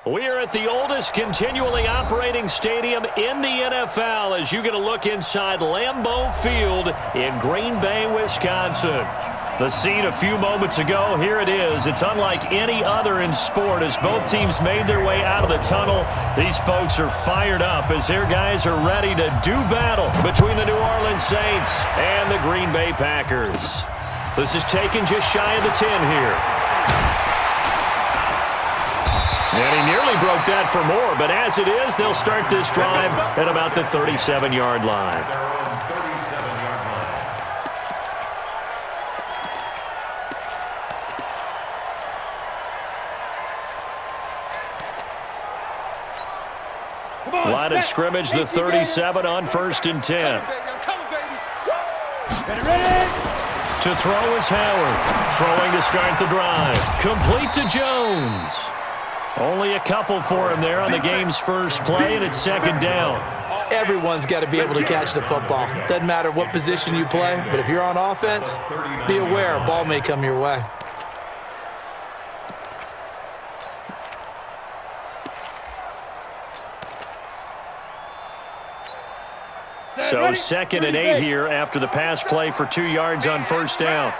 We are at the oldest continually operating stadium in the NFL as you get a look inside Lambeau Field in Green Bay, Wisconsin. The scene a few moments ago, here it is. It's unlike any other in sport as both teams made their way out of the tunnel. These folks are fired up as their guys are ready to do battle between the New Orleans Saints and the Green Bay Packers. This is taken just shy of the 10 here. And he nearly broke that for more, but as it is, they'll start this drive at about the 37-yard line. Line of scrimmage, the 37 on 1st and 10. To throw is Howard. Throwing to start the drive. Complete to Jones. Only a couple for him there on the game's first play, and it's 2nd down. Everyone's got to be able to catch the football. Doesn't matter what position you play, but if you're on offense, be aware a ball may come your way. So 2nd and 8 here after the pass play for 2 yards on 1st down.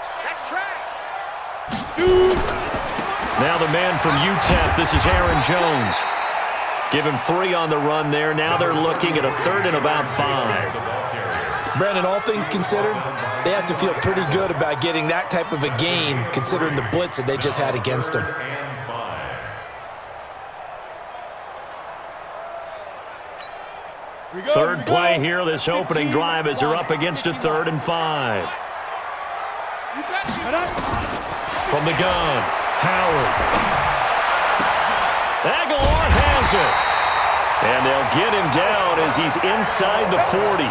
Now the man from UTEP, this is Aaron Jones. Give him 3 on the run there. Now they're looking at a 3rd and about 5. Brandon, all things considered, they have to feel pretty good about getting that type of a gain considering the blitz that they just had against them. Third play here, this opening drive as they're up against a 3rd and 5. From the gun, Howard. Aguilar has it. And they'll get him down as he's inside the 40.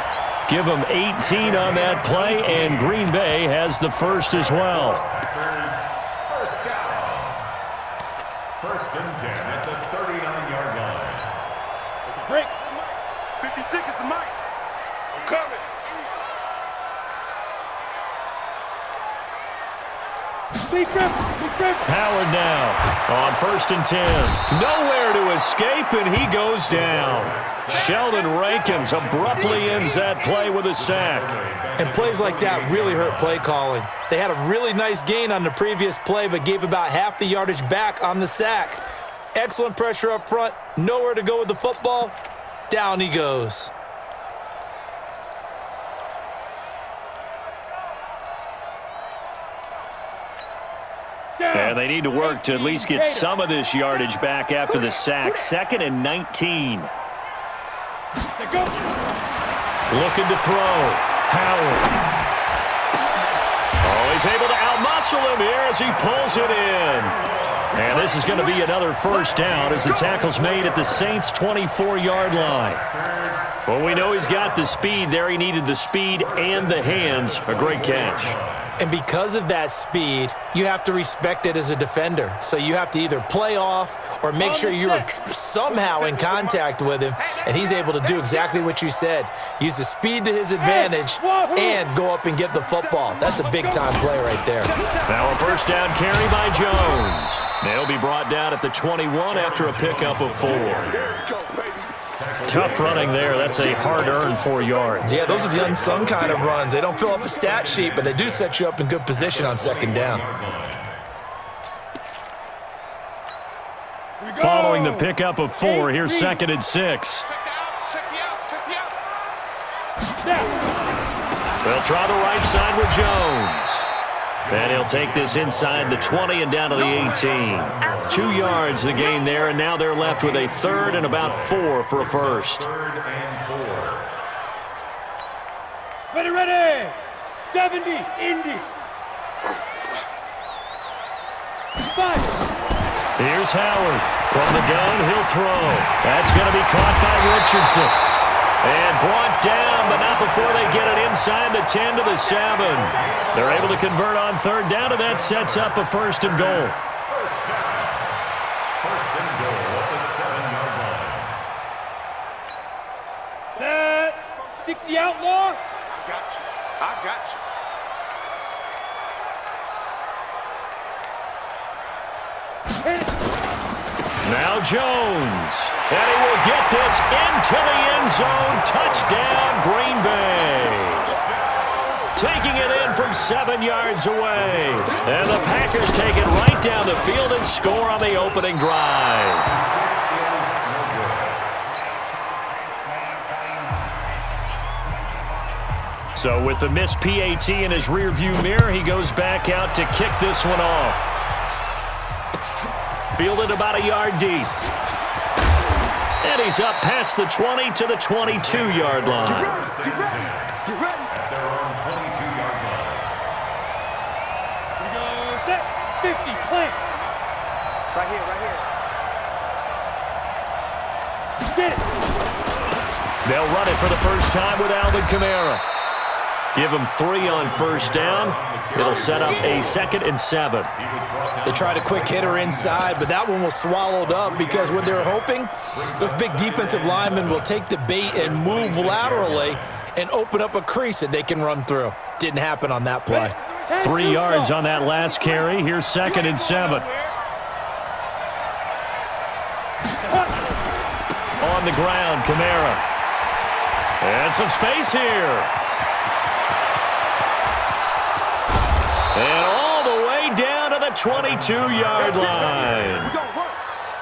Give him 18 on that play, and Green Bay has the first as well. First and 10 at the 39-yard line. Break. 50 seconds to Mike. I'm coming. Howard now on 1st and 10. Nowhere to escape, and he goes down. Sheldon Rankins abruptly ends that play with a sack. And plays like that really hurt play calling. They had a really nice gain on the previous play, but gave about half the yardage back on the sack. Excellent pressure up front. Nowhere to go with the football. Down he goes. And they need to work to at least get some of this yardage back after the sack. 2nd and 19. Looking to throw. Howard. Oh, he's able to outmuscle him here as he pulls it in. And this is going to be another 1st down as the tackle's made at the Saints' 24-yard line. Well, we know he's got the speed there. He needed the speed and the hands. A great catch. And because of that speed, you have to respect it as a defender. So you have to either play off or make sure you're somehow in contact with him, and he's able to do exactly what you said. Use the speed to his advantage and go up and get the football. That's a big-time play right there. Now a 1st down carry by Jones. They'll be brought down at the 21 after a pickup of 4. Tough running there. That's a hard-earned 4 yards. Yeah, those are the unsung kind of runs. They don't fill up the stat sheet, but they do set you up in good position on 2nd down. Following the pickup of 4, here's 2nd and 6. They'll try the right side with Jones. And he'll take this inside the 20 and down to the 18. 2 yards the gain there, and now they're left with a 3rd and about 4 for a 1st. Ready. 70, Indy. 5. Here's Howard. From the gun, he'll throw. That's going to be caught by Richardson. And brought down, but not before they get it inside the 10 to the 7. They're able to convert on 3rd down, and that sets up a 1st and goal. First and goal at the 7-yard line. Set. 60 outlaw. I got you. Now Jones. And he will get this into the end zone. Touchdown, Green Bay. Taking it in from 7 yards away. And the Packers take it right down the field and score on the opening drive. So with the missed PAT in his rearview mirror, he goes back out to kick this one off. Fielded about a yard deep. And he's up past the 20 to the 22-yard line. Get ready. At their own 22-yard line. Here we go. Set. 50. Plant. Right here. Get it. They'll run it for the first time with Alvin Kamara. Give him 3 on first down. It'll set up a 2nd and 7. They tried a quick hitter inside, but that one was swallowed up because what they're hoping, those big defensive linemen will take the bait and move laterally and open up a crease that they can run through. Didn't happen on that play. 3 yards on that last carry. Here's 2nd and 7. On the ground, Kamara. And some space here. And all the way down to the 22-yard line.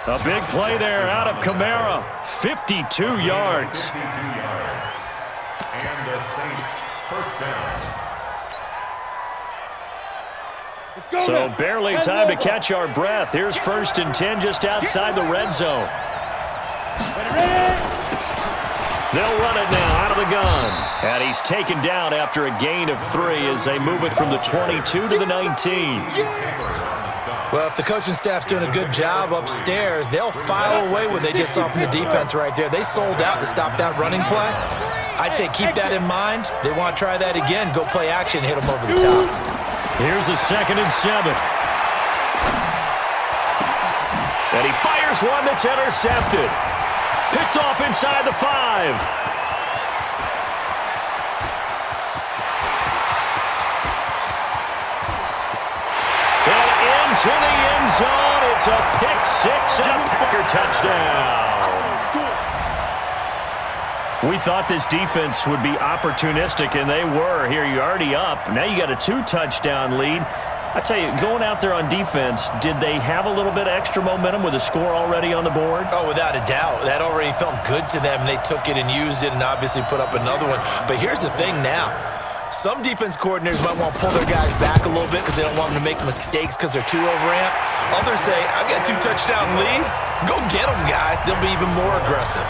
A big play there out of Kamara. 52 yards. 52 yards. And the Saints first down. So barely time to catch our breath. Here's 1st and 10 just outside the red zone. They'll run it now out of the gun. And he's taken down after a gain of 3 as they move it from the 22 to the 19. Well, if the coaching staff's doing a good job upstairs, they'll file away what they just saw from the defense right there. They sold out to stop that running play. I'd say keep that in mind. They want to try that again. Go play action, hit them over the top. Here's a 2nd and 7. And he fires one that's intercepted. Picked off inside the 5. And into the end zone. It's a pick 6 and a Packer touchdown. We thought this defense would be opportunistic, and they were. Here, you're already up. Now you got a 2-touchdown lead. I tell you, going out there on defense, did they have a little bit of extra momentum with a score already on the board? Oh, without a doubt. That already felt good to them, and they took it and used it and obviously put up another one. But here's the thing now. Some defense coordinators might want to pull their guys back a little bit because they don't want them to make mistakes because they're too overamped. Others say, I've got a 2-touchdown lead. Go get them, guys. They'll be even more aggressive.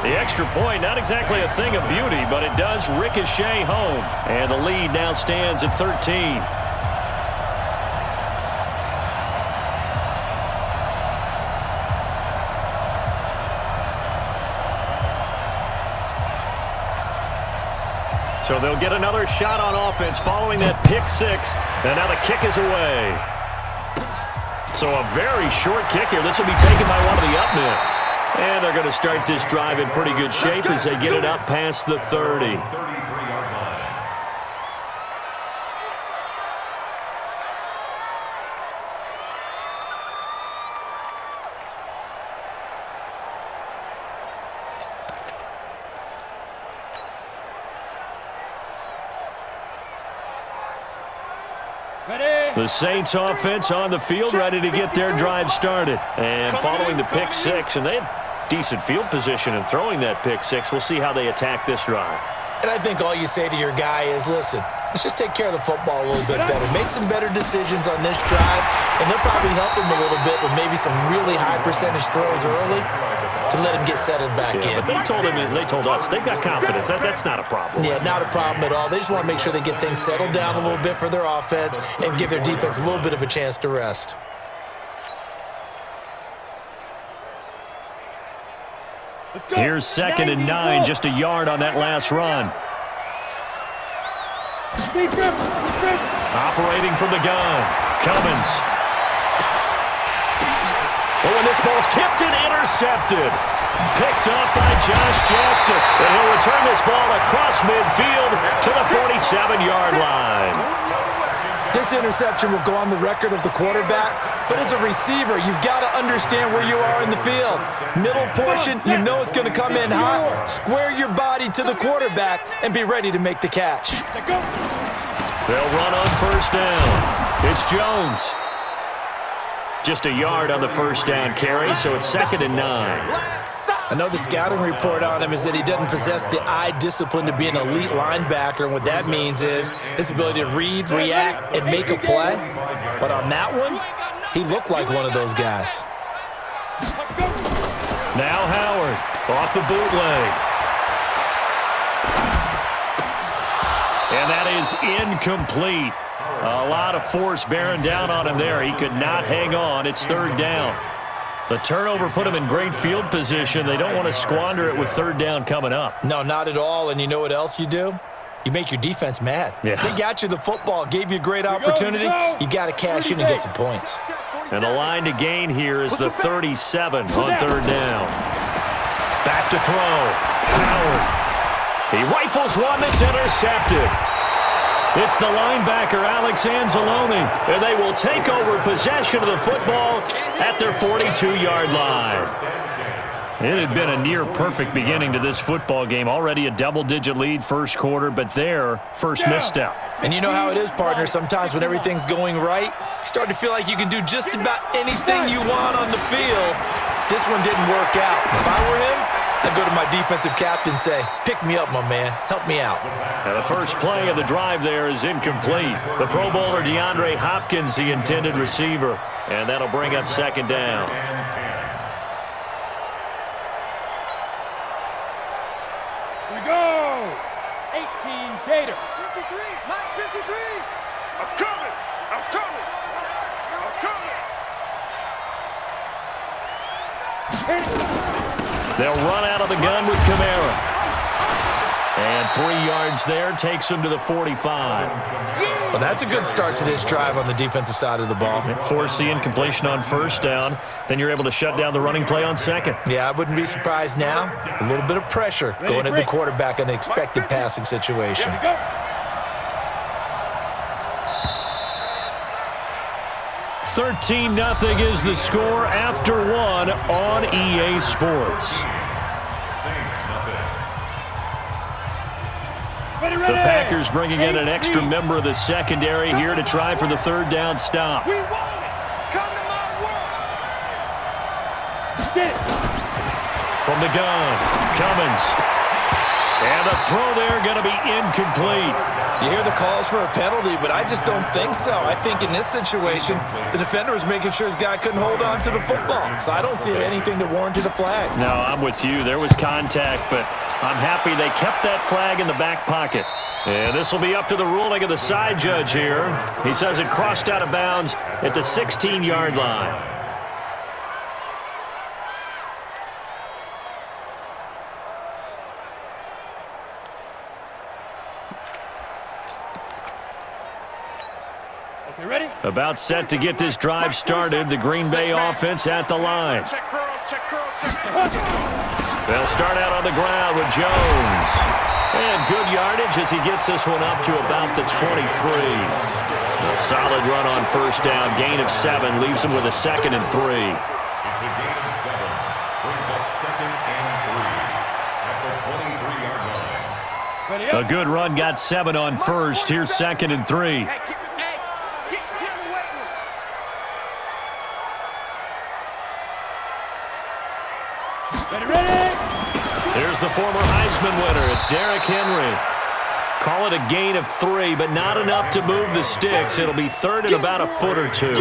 The extra point, not exactly a thing of beauty, but it does ricochet home. And the lead now stands at 13. So they'll get another shot on offense following that pick 6. And now the kick is away. So a very short kick here. This will be taken by one of the up men. And they're going to start this drive in pretty good shape as they get it up past the 30. 33-yard line. The Saints offense on the field, ready to get their drive started. And following the pick 6, and they have decent field position in throwing that pick 6. We'll see how they attack this drive. And I think all you say to your guy is, listen, let's just take care of the football a little bit better. Make some better decisions on this drive, and they'll probably help him a little bit with maybe some really high percentage throws early to let him get settled back in. But they told him, and they told us, they've got confidence. That's not a problem. Yeah, not a problem at all. They just want to make sure they get things settled down a little bit for their offense and give their defense a little bit of a chance to rest. Here's 2nd and 9, just a yard on that last run. Operating from the gun, Cummins. Oh, and this ball's tipped and intercepted. Picked off by Josh Jackson. And he'll return this ball across midfield to the 47-yard line. This interception will go on the record of the quarterback, but as a receiver, you've got to understand where you are in the field. Middle portion, you know it's going to come in hot. Square your body to the quarterback and be ready to make the catch. They'll run on first down. It's Jones. Just a yard on the first down carry, so it's 2nd and 9. I know the scouting report on him is that he doesn't possess the eye discipline to be an elite linebacker, and what that means is his ability to read, react, and make a play. But on that one, he looked like one of those guys. Now Howard off the bootleg. And that is incomplete. A lot of force bearing down on him there. He could not hang on. It's 3rd down. The turnover put him in great field position. They don't want to squander it with 3rd down coming up. No, not at all. And you know what else you do? You make your defense mad. Yeah. They got you the football, gave you a great opportunity. You got to cash in and get some points. And the line to gain here is the 37 on 3rd down. Back to throw. Howard. He rifles one that's intercepted. It's the linebacker, Alex Anzalone, and they will take over possession of the football at their 42-yard line. It had been a near-perfect beginning to this football game. Already a double-digit lead first quarter, but their first misstep. And you know how it is, partner. Sometimes when everything's going right, you start to feel like you can do just about anything you want on the field. This one didn't work out. If I were him, I'd go to my defensive captain and say, pick me up, my man. Help me out. Now the first play of the drive there is incomplete. The Pro Bowler DeAndre Hopkins, the intended receiver. And that'll bring up 2nd down. Here we go. 18 Gator. 53, Mike 53. I'm coming. I'm coming. I'm coming. They'll run out of the gun with Kamara. And 3 yards there takes him to the 45. Well, that's a good start to this drive on the defensive side of the ball. Force the incompletion on first down. Then you're able to shut down the running play on 2nd. Yeah, I wouldn't be surprised now. A little bit of pressure going at the quarterback in an expected passing situation. 13-0 is the score after 1 on EA Sports. The Packers bringing in an extra member of the secondary here to try for the 3rd down stop. We want it. Come to my world. From the gun, Cummins. And the throw there going to be incomplete. You hear the calls for a penalty, but I just don't think so. I think in this situation, the defender was making sure his guy couldn't hold on to the football. So I don't see anything that warranted a flag. No, I'm with you. There was contact, but I'm happy they kept that flag in the back pocket. And this will be up to the ruling of the side judge here. He says it crossed out of bounds at the 16-yard line. Ready? About set to get this drive started. The Green Bay offense at the line. Check curls, check curls, check They'll start out on the ground with Jones. And good yardage as he gets this one up to about the 23. A solid run on first down. Gain of 7 leaves him with a 2nd and 3. It's a gain of 7. Brings up 2nd and 3 at the 23-yard line. A good run got 7 on first. Here's 2nd and 3. Here's the former Heisman winner. It's Derrick Henry. Call it a gain of 3, but not enough to move the sticks. It'll be 3rd and about a foot or 2.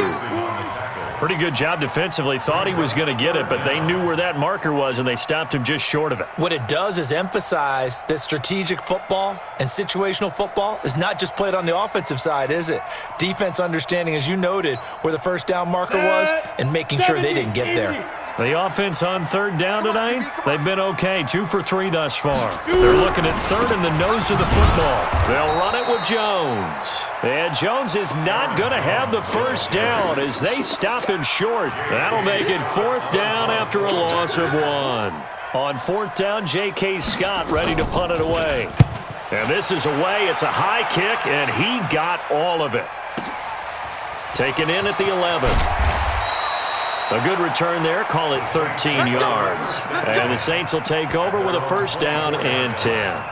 Pretty good job defensively. Thought he was going to get it, but they knew where that marker was, and they stopped him just short of it. What it does is emphasize that strategic football and situational football is not just played on the offensive side, is it? Defense understanding, as you noted, where the first down marker was and making sure they didn't get there. The offense on 3rd down tonight, they've been okay. 2 for 3 thus far. They're looking at 3rd in the nose of the football. They'll run it with Jones. And Jones is not going to have the first down as they stop him short. That'll make it 4th down after a loss of 1. On 4th down, J.K. Scott ready to punt it away. And this is away. It's a high kick, and he got all of it. Taken in at the 11. A good return there. Call it 13 yards. And the Saints will take over with a first down and 10.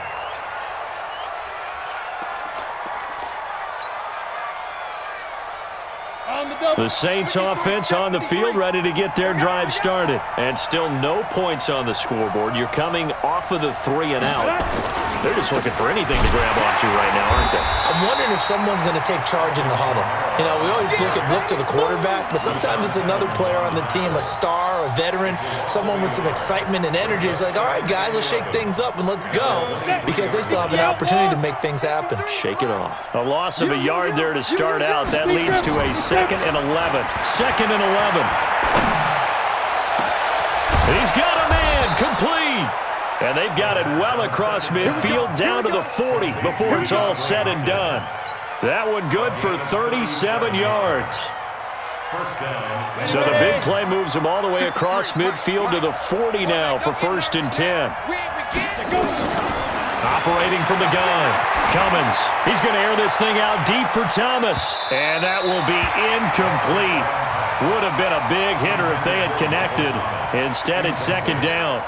The Saints offense on the field ready to get their drive started. And still no points on the scoreboard. You're coming off of the 3 and out. They're just looking for anything to grab onto right now, aren't they? I'm wondering if someone's going to take charge in the huddle. You know, we always look to the quarterback, but sometimes it's another player on the team, a star, a veteran, someone with some excitement and energy. It's like, all right, guys, let's shake things up and let's go, because they still have an opportunity to make things happen. Shake it off. A loss of a yard there to start out. That leads to a 2nd and 11. 2nd and 11. He's got a man complete. And they've got it well across midfield down to the 40 before it's all said and done. That one good for 37 yards. So the big play moves him all the way across midfield to the 40 now for 1st and 10. Operating from the gun, Cummins. He's going to air this thing out deep for Thomas. And that will be incomplete. Would have been a big hitter if they had connected. Instead, it's 2nd down.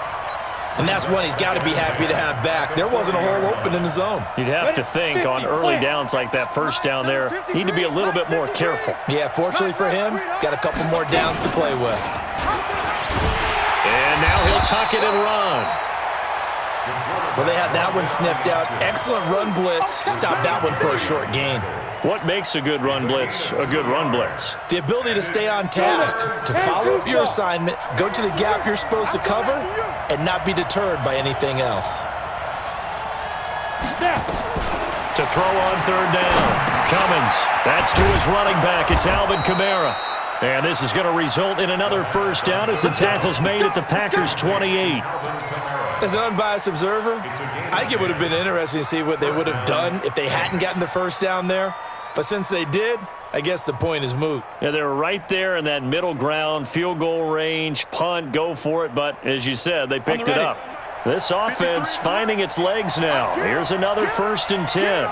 And that's one he's got to be happy to have back. There wasn't a hole open in the zone. You'd have to think on early downs like that first down there, need to be a little bit more careful. Yeah, fortunately for him, got a couple more downs to play with. And now he'll tuck it and run. Well, they had that one sniffed out. Excellent run blitz. Stop that one for a short gain. What makes a good run blitz a good run blitz? The ability to stay on task, to follow up your assignment, go to the gap you're supposed to cover, and not be deterred by anything else. To throw on 3rd down, Cummins. That's to his running back. It's Alvin Kamara. And this is going to result in another first down as the tackle's made at the Packers' 28. As an unbiased observer, I think it would have been interesting to see what they would have done if they hadn't gotten the first down there. But since they did, I guess the point is moot. Yeah, they were right there in that middle ground, field goal range, punt, go for it. But as you said, they picked it up. This offense finding its legs now. Here's another 1st and 10.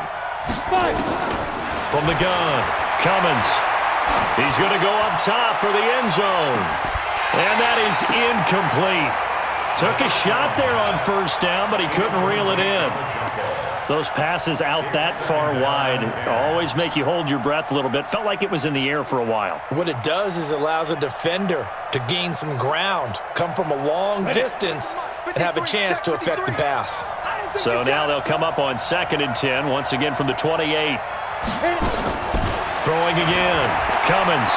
From the gun, Cummins. He's going to go up top for the end zone. And that is incomplete. Took a shot there on 1st down, but he couldn't reel it in. Those passes out that far wide always make you hold your breath a little bit. Felt like it was in the air for a while. What it does is allows a defender to gain some ground, come from a long distance, and have a chance to affect the pass. So now they'll come up on 2nd and 10, once again from the 28. Throwing again, Cummins.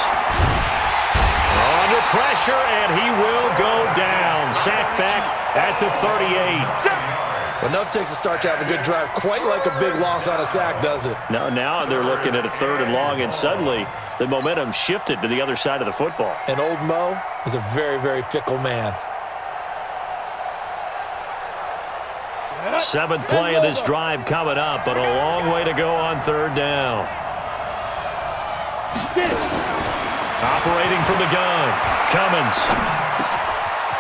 Under pressure, and he will go down. Sack back at the 38. Well, enough takes a start to have a good drive. Quite like a big loss on a sack, does it? Now they're looking at a 3rd and long, and suddenly the momentum shifted to the other side of the football. And old Mo is a very, very fickle man. 7th play of this drive coming up, but a long way to go on 3rd down. Operating from the gun, Cummins.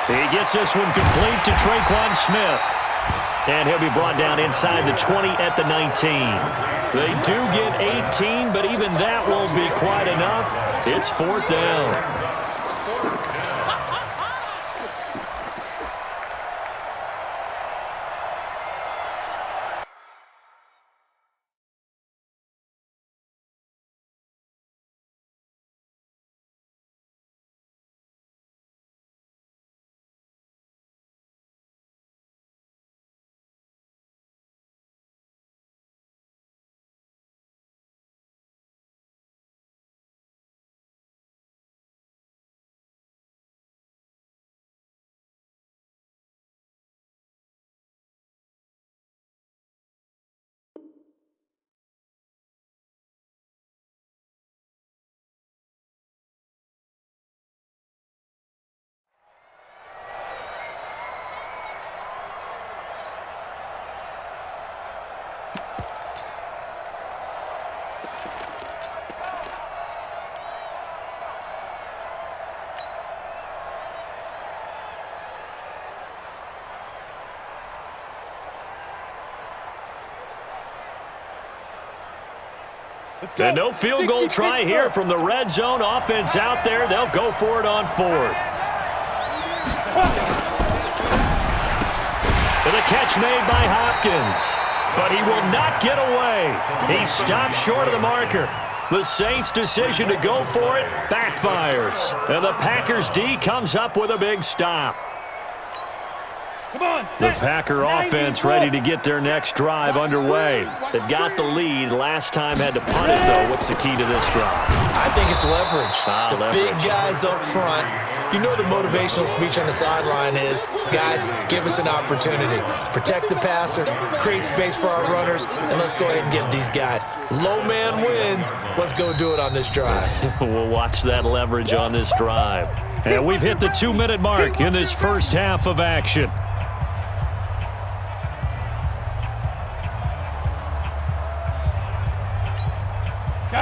He gets this one complete to Traquan Smith. And he'll be brought down inside the 20 at the 19. They do get 18, but even that won't be quite enough. It's 4th down. Let's go. And no field goal try here from the red zone. Offense out there. They'll go for it on fourth. And the catch made by Hopkins. But he will not get away. He stopped short of the marker. The Saints' decision to go for it backfires. And the Packers' D comes up with a big stop. Come on, The Packer offense ready to get their next drive underway. They've got the lead. Last time had to punt it, though. What's the key to this drive? I think it's leverage. The leverage. big guys up front. You know the motivational speech on the sideline is, guys, give us an opportunity. Protect the passer, create space for our runners, and let's go ahead and get these guys. Low man wins. Let's go do it on this drive. We'll watch that leverage on this drive. And we've hit the 2-minute mark in this first half of action.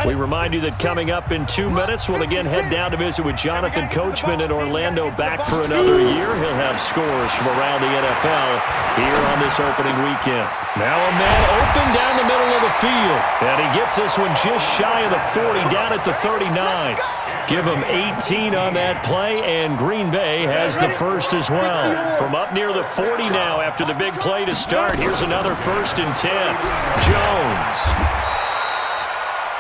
We remind you that coming up in 2 minutes, we'll again head down to visit with Jonathan Coachman in Orlando, back for another year. He'll have scores from around the NFL here on this opening weekend. Now a man open down the middle of the field, and he gets this one just shy of the 40, down at the 39. Give him 18 on that play, and Green Bay has the first as well. From up near the 40 now after the big play to start, here's another 1st and 10. Jones.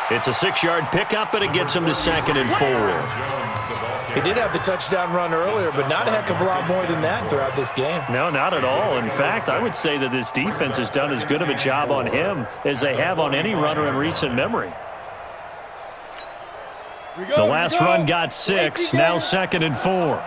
It's a 6-yard pickup, and it gets him to 2nd and 4. He did have the touchdown run earlier, but not a heck of a lot more than that throughout this game. No, not at all. In fact, I would say that this defense has done as good of a job on him as they have on any runner in recent memory. The last run got 6, now 2nd and 4.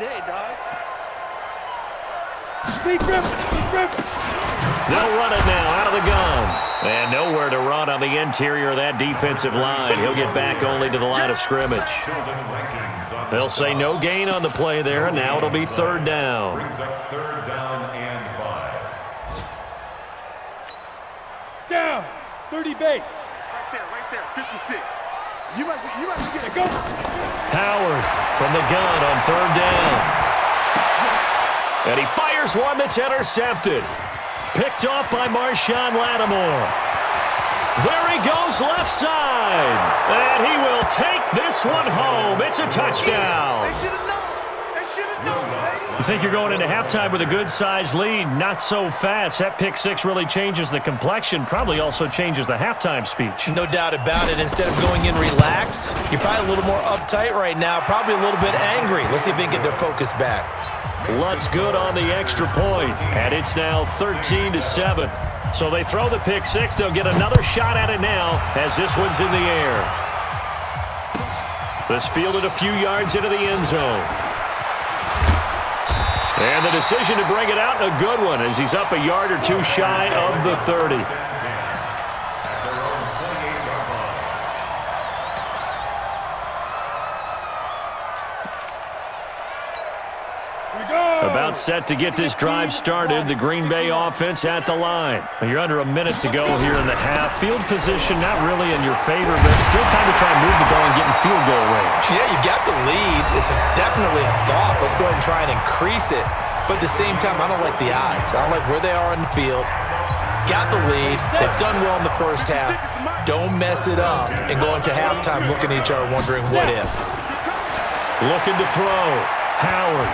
They'll run it now out of the gun. And nowhere to run on the interior of that defensive line. He'll get back only to the line of scrimmage. They'll say no gain on the play there, and now it'll be 3rd down. Brings up 3rd down and 5. Down. 30 base. Right there, 56. You must be getting Go. Howard from the gun on 3rd down. And he fires one that's intercepted. Picked off by Marshawn Lattimore. There he goes left side. And he will take this one home. It's a touchdown. They should have known. They should have known, baby. You think you're going into halftime with a good-sized lead? Not so fast. That pick 6 really changes the complexion. Probably also changes the halftime speech. No doubt about it. Instead of going in relaxed, you're probably a little more uptight right now, probably a little bit angry. Let's see if they can get their focus back. Lutt's good on the extra point, and it's now 13-7. So they throw the pick 6. They'll get another shot at it now as this one's in the air. This fielded a few yards into the end zone. And the decision to bring it out, a good one, as he's up a yard or two shy of the 30. About set to get this drive started. The Green Bay offense at the line. You're under a minute to go here in the half. Field position not really in your favor, but still time to try and move the ball and get in field goal range. Yeah, you got the lead. It's definitely a thought. Let's go ahead and try and increase it. But at the same time, I don't like the odds. I don't like where they are on the field. Got the lead. They've done well in the first half. Don't mess it up and go into halftime looking at each other wondering what if. Looking to throw. Howard.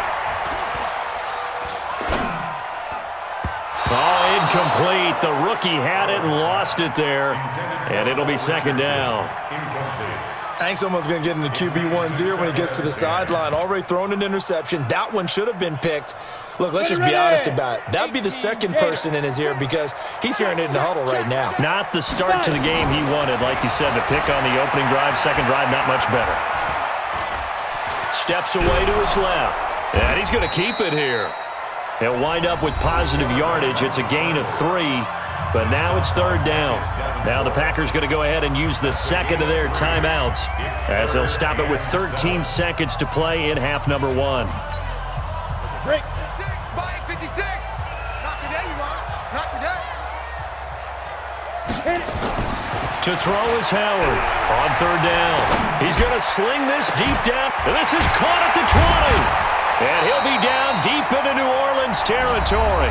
Oh, incomplete. The rookie had it and lost it there. And it'll be 2nd down. I think someone's going to get into QB1's ear when he gets to the sideline. Already thrown an interception. That one should have been picked. Look, let's just be honest about it. That would be the second person in his ear because he's hearing it in the huddle right now. Not the start to the game he wanted. Like you said, the pick on the opening drive, second drive, not much better. Steps away to his left. And he's going to keep it here. He'll wind up with positive yardage. It's a gain of 3, but now it's 3rd down. Now the Packers going to go ahead and use the second of their timeouts as they'll stop it with 13 seconds to play in half number 1. Break. 56, Mike, 56. Not today, you are. Not today. To throw is Howard on 3rd down. He's going to sling this deep down. And this is caught at the 20. And he'll be down deep into New Orleans territory.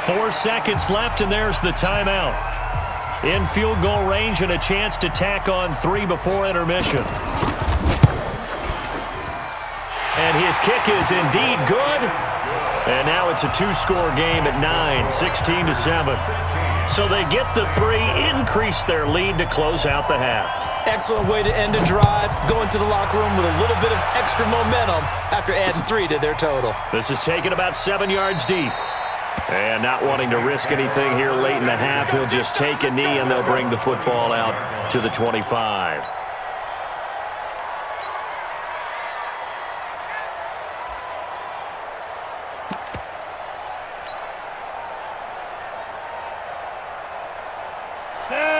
4 seconds left, and there's the timeout. in field goal range and a chance to tack on 3 before intermission. And his kick is indeed good. And now it's a 2-score game at 9, 16-7. So they get the 3, increase their lead to close out the half. Excellent way to end a drive, going to the locker room with a little bit of extra momentum after adding 3 to their total. This is taken about 7 yards deep. And not wanting to risk anything here late in the half, he'll just take a knee and they'll bring the football out to the 25.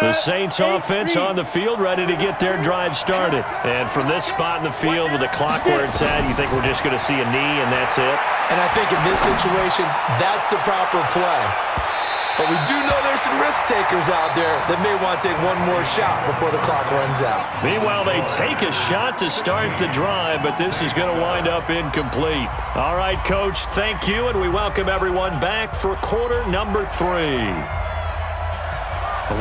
The Saints offense on the field, ready to get their drive started. And from this spot in the field with the clock where it's at, you think we're just going to see a knee and that's it? And I think in this situation, that's the proper play. But we do know there's some risk takers out there that may want to take one more shot before the clock runs out. Meanwhile, they take a shot to start the drive, but this is going to wind up incomplete. All right, Coach, thank you, and we welcome everyone back for quarter number 3.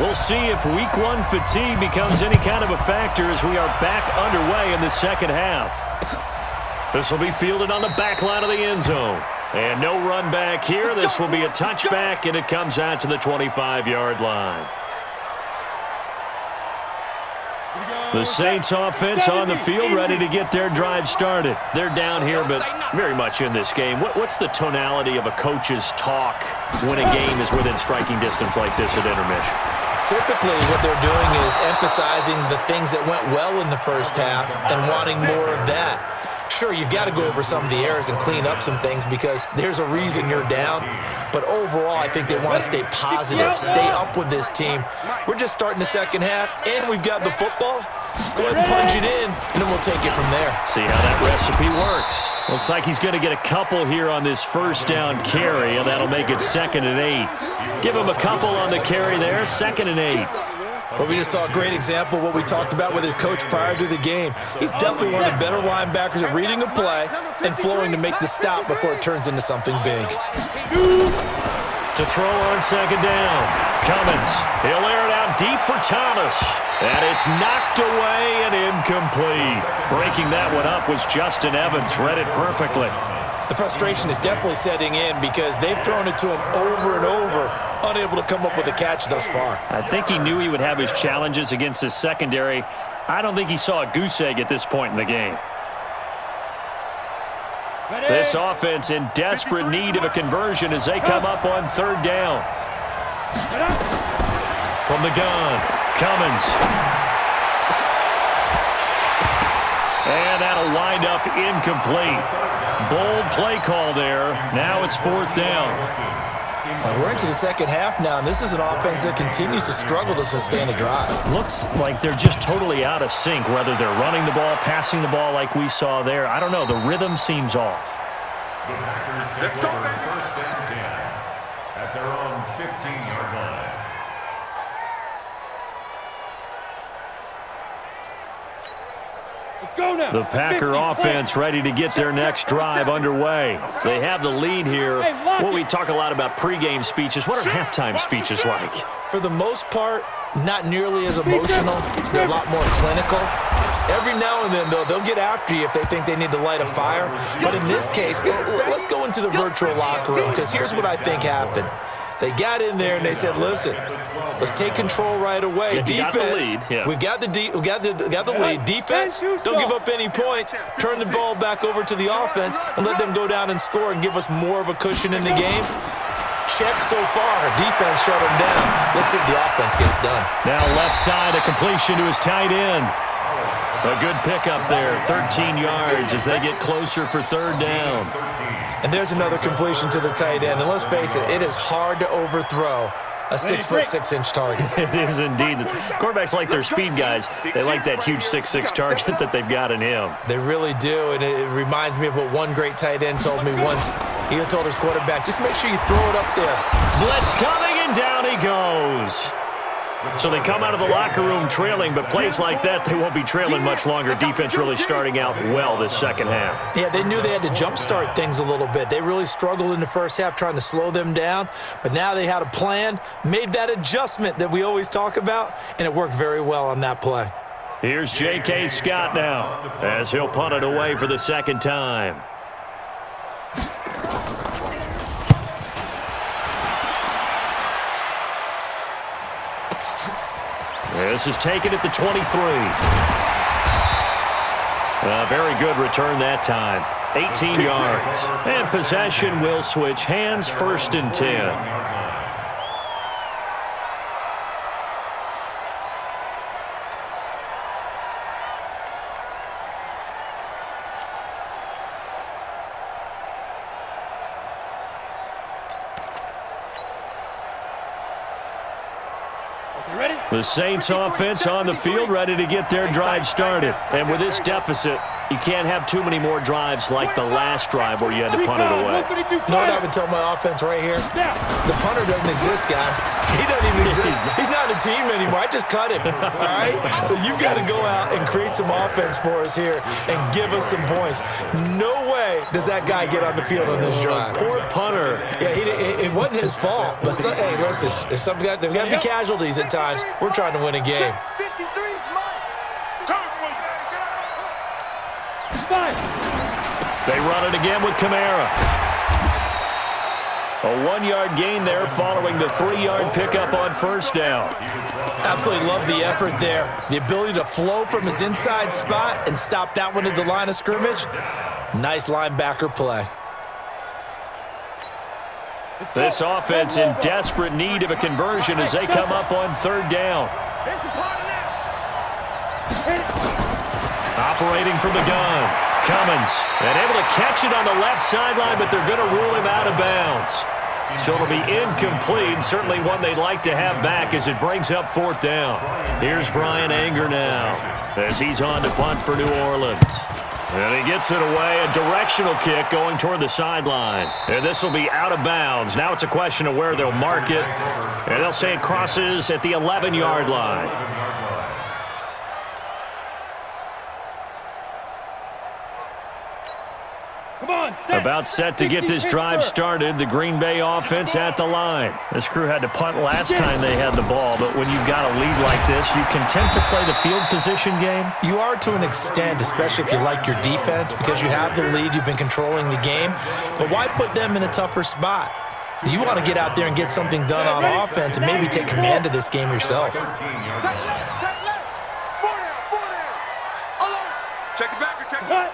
We'll see if week 1 fatigue becomes any kind of a factor as we are back underway in the second half. This will be fielded on the back line of the end zone. And no run back here. This will be a touchback, and it comes out to the 25-yard line. The Saints offense on the field, ready to get their drive started. They're down here, but very much in this game. What's the tonality of a coach's talk when a game is within striking distance like this at intermission? Typically, what they're doing is emphasizing the things that went well in the first half and wanting more of that. Sure, you've got to go over some of the errors and clean up some things because there's a reason you're down. But overall, I think they want to stay positive, stay up with this team. We're just starting the second half, and we've got the football. Let's go ahead and punch it in, and then we'll take it from there. See how that recipe works. Looks like he's going to get a couple here on this first down carry, and that'll make it 2nd and 8. Give him a couple on the carry there, 2nd and 8. Well, we just saw a great example of what we talked about with his coach prior to the game. He's definitely one of the better linebackers at reading a play and flowing to make the stop before it turns into something big. To throw on 2nd down. Cummins. He'll air it out deep for Thomas. And it's knocked away and incomplete. Breaking that one up was Justin Evans. Read it perfectly. The frustration is definitely setting in because they've thrown it to him over and over, unable to come up with a catch thus far. I think he knew he would have his challenges against his secondary. I don't think he saw a goose egg at this point in the game. This offense in desperate need of a conversion as they come up on 3rd down. From the gun, Cummins. And that'll wind up incomplete. Bold play call there. Now it's 4th down. We're into the second half now, and this is an offense that continues to struggle to sustain a drive. Looks like they're just totally out of sync, whether they're running the ball, passing the ball like we saw there. I don't know. The rhythm seems off. The Packers take over 1st and 10 at their own 15-yard line. Let's go now. The Packer offense ready to get their next drive underway. They have the lead here. Well, we talk a lot about pregame speeches. What are halftime speeches like? For the most part, not nearly as emotional. They're a lot more clinical. Every now and then, though, they'll get after you if they think they need to light a fire. But in this case, let's go into the virtual locker room because here's what I think happened. They got in there and they said, listen, let's take control right away. Yeah, defense, we've got the lead. Defense, don't give up any points. Turn the ball back over to the offense and let them go down and score and give us more of a cushion in the game. Check so far. Defense shut them down. Let's see if the offense gets done. Now left side, a completion to his tight end. A good pickup there, 13 yards as they get closer for 3rd down. And there's another completion to the tight end. And let's face it, it is hard to overthrow a 6'6" target. It is indeed. Quarterbacks like their speed guys. They like that huge 6'6" target that they've got in him. They really do, and it reminds me of what one great tight end told me once. He told his quarterback, just make sure you throw it up there. Blitz coming, and down he goes. So they come out of the locker room trailing, but plays like that, they won't be trailing much longer. Defense really starting out well this second half. Yeah, they knew they had to jumpstart things a little bit. They really struggled in the first half trying to slow them down, but now they had a plan, made that adjustment that we always talk about, and it worked very well on that play. Here's J.K. Scott now as he'll punt it away for the second time. This is taken at the 23. A very good return that time. 18 yards. And possession will switch hands, 1st and 10. The Saints offense on the field, ready to get their drive started. And with this deficit, you can't have too many more drives like the last drive where you had to punt it away. You know what I would tell my offense right here? The punter doesn't exist, guys. He doesn't even exist. He's not on the team anymore. I just cut him, all right? So you've got to go out and create some offense for us here and give us some points. No way does that guy get on the field on this drive. Poor punter. Yeah, it wasn't his fault. But, hey, listen, there's got to be casualties at times. We're trying to win a game. 53 is mine. They run it again with Kamara. A 1-yard gain there following the 3-yard pickup on 1st down. Absolutely love the effort there. The ability to flow from his inside spot and stop that one at the line of scrimmage. Nice linebacker play. This offense in desperate need of a conversion as they come up on 3rd down. Operating from the gun. Cummins, and able to catch it on the left sideline, but they're going to rule him out of bounds. So it'll be incomplete, certainly one they'd like to have back as it brings up 4th down. Here's Brian Anger now as he's on to punt for New Orleans. And he gets it away, a directional kick going toward the sideline. And this will be out of bounds. Now it's a question of where they'll mark it. And they'll say it crosses at the 11-yard line. About set to get this drive started. The Green Bay offense at the line. This crew had to punt last time they had the ball, but when you've got a lead like this, you content to play the field position game? You are to an extent, especially if you like your defense, because you have the lead, you've been controlling the game. But why put them in a tougher spot? You want to get out there and get something done on offense and maybe take command of this game yourself. Take left. 4 down. Alone. Check it back or check it back.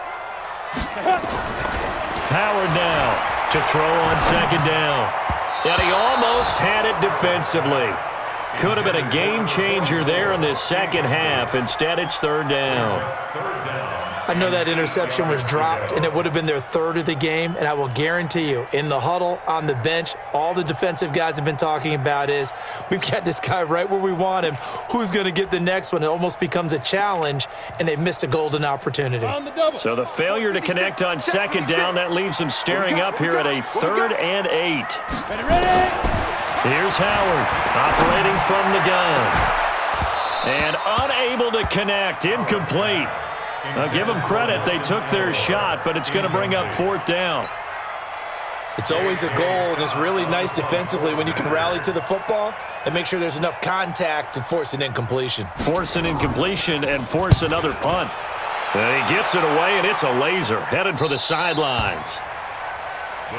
Howard now to throw on 2nd down. And he almost had it defensively. Could have been a game changer there in this second half. Instead, it's 3rd down. I know that interception was dropped, and it would have been their 3rd of the game, and I will guarantee you, in the huddle, on the bench, all the defensive guys have been talking about is, we've got this guy right where we want him. Who's going to get the next one? It almost becomes a challenge, and they've missed a golden opportunity. So the failure to connect on 2nd down, that leaves them staring up here at a 3rd and 8. Here's Howard, operating from the gun. And unable to connect, incomplete. Now, give them credit. They took their shot, but it's going to bring up 4th down. It's always a goal, and it's really nice defensively when you can rally to the football and make sure there's enough contact to force an incompletion. Force an incompletion and force another punt. And he gets it away, and it's a laser headed for the sidelines.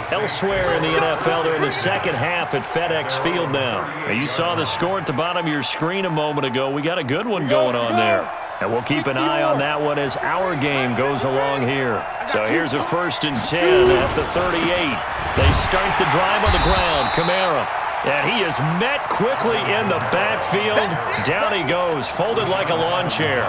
Elsewhere in the NFL, they're in the second half at FedEx Field now. You saw the score at the bottom of your screen a moment ago. We got a good one going on there. And we'll keep an eye on that one as our game goes along here. So here's a 1st and 10 at the 38. They start the drive on the ground. Kamara. And he is met quickly in the backfield. Down he goes, folded like a lawn chair.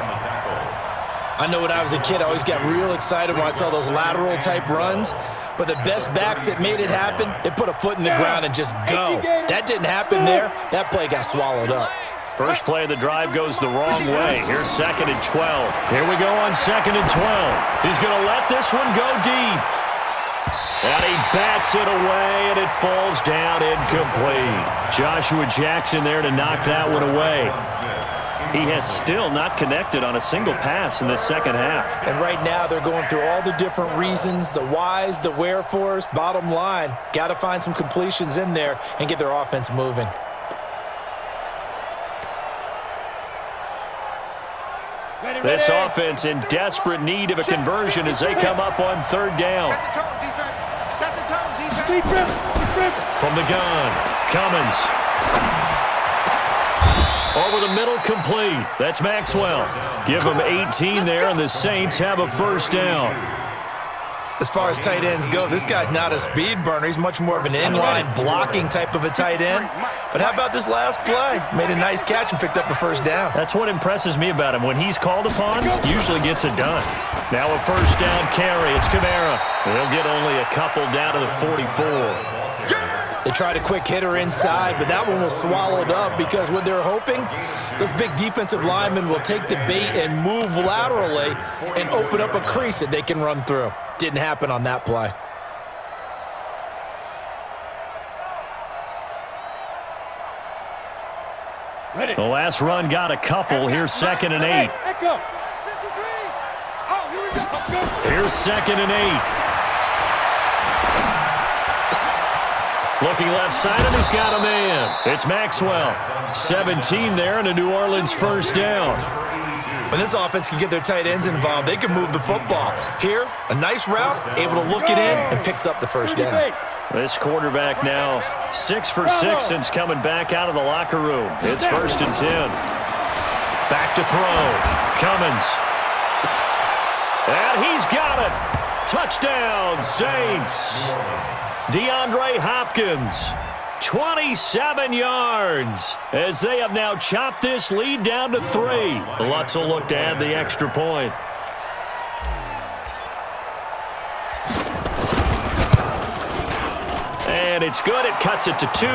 I know when I was a kid, I always got real excited when I saw those lateral-type runs. But the best backs that made it happen, they put a foot in the ground and just go. That didn't happen there. That play got swallowed up. First play of the drive goes the wrong way. Here's 2nd and 12. Here we go on 2nd and 12. He's going to let this one go deep. And he bats it away, and it falls down incomplete. Joshua Jackson there to knock that one away. He has still not connected on a single pass in this second half. And right now they're going through all the different reasons, the whys, the wherefores. Bottom line, got to find some completions in there and get their offense moving. This offense in desperate need of a conversion as they come up on third down. Set the tone, defense. Set the tone, defense. From the gun, Cummins. Over the middle, complete. That's Maxwell. Give him 18 there, and the Saints have a first down. As far as tight ends go, this guy's not a speed burner. He's much more of an inline blocking type of a tight end. But how about this last play? Made a nice catch and picked up a first down. That's what impresses me about him. When he's called upon, usually gets it done. Now a first down carry. It's Kamara. They'll get only a couple down to the 44. They tried a quick hitter inside, but that one was swallowed up because what they're hoping, those big defensive linemen will take the bait and move laterally and open up a crease that they can run through. Didn't happen on that play. The last run got a couple. Here's 2nd and 8. Here's 2nd and 8. Looking left side, and he's got a man. It's Maxwell. 17 there, and a New Orleans first down. When this offense can get their tight ends involved, they can move the football. Here, a nice route, able to look it in, and picks up the first down. This quarterback now 6 for 6 since coming back out of the locker room. It's 1st and 10. Back to throw. Cummins. And he's got it. Touchdown, Saints. DeAndre Hopkins, 27 yards, as they have now chopped this lead down to 3. Lutz will look to add the extra point. And it's good. It cuts it to 2.